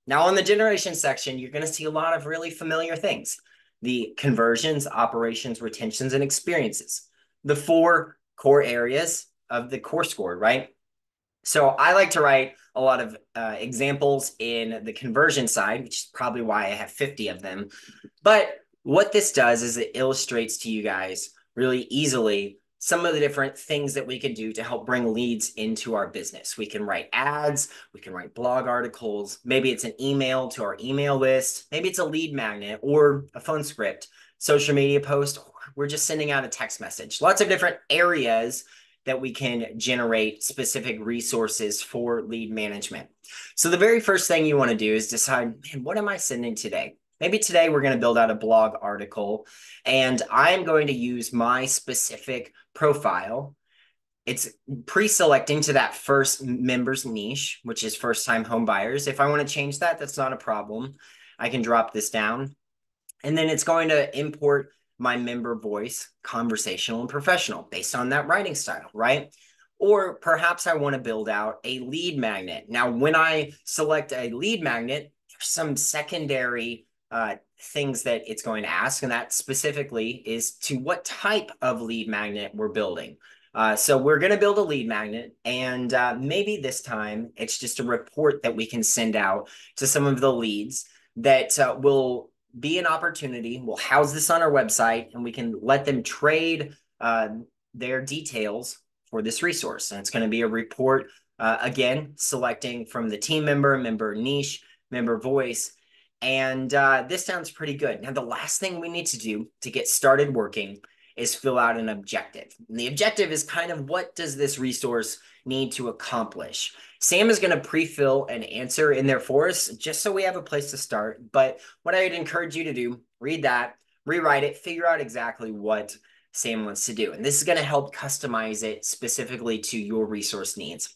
Now, on the generation section, you're going to see a lot of really familiar things: the conversions, operations, retentions, and experiences, the four core areas of the core score, right? So I like to write a lot of examples in the conversion side, which is probably why I have 50 of them. But what this does is it illustrates to you guys really easily some of the different things that we can do to help bring leads into our business. We can write ads, we can write blog articles, maybe it's an email to our email list, maybe it's a lead magnet or a phone script, social media post, or we're just sending out a text message. Lots of different areas that we can generate specific resources for lead management. So the very first thing you want to do is decide, man, what am I sending today? Maybe today we're going to build out a blog article and I'm going to use my specific profile. It's pre-selecting to that first member's niche, which is first-time home buyers. If I want to change that, that's not a problem. I can drop this down. And then it's going to import my member voice, conversational and professional, based on that writing style, right? Or perhaps I want to build out a lead magnet. Now, when I select a lead magnet, there's some secondary things that it's going to ask, and that specifically is to what type of lead magnet we're building. So we're going to build a lead magnet, and maybe this time it's just a report that we can send out to some of the leads that will be an opportunity. We'll house this on our website, and we can let them trade their details for this resource. And it's going to be a report, again, selecting from the team member, member niche, member voice. And this sounds pretty good. Now, the last thing we need to do to get started working is fill out an objective. And the objective is kind of, what does this resource need to accomplish? Sam is going to pre-fill an answer in there for us just so we have a place to start. But what I would encourage you to do, read that, rewrite it, figure out exactly what Sam wants to do. And this is going to help customize it specifically to your resource needs.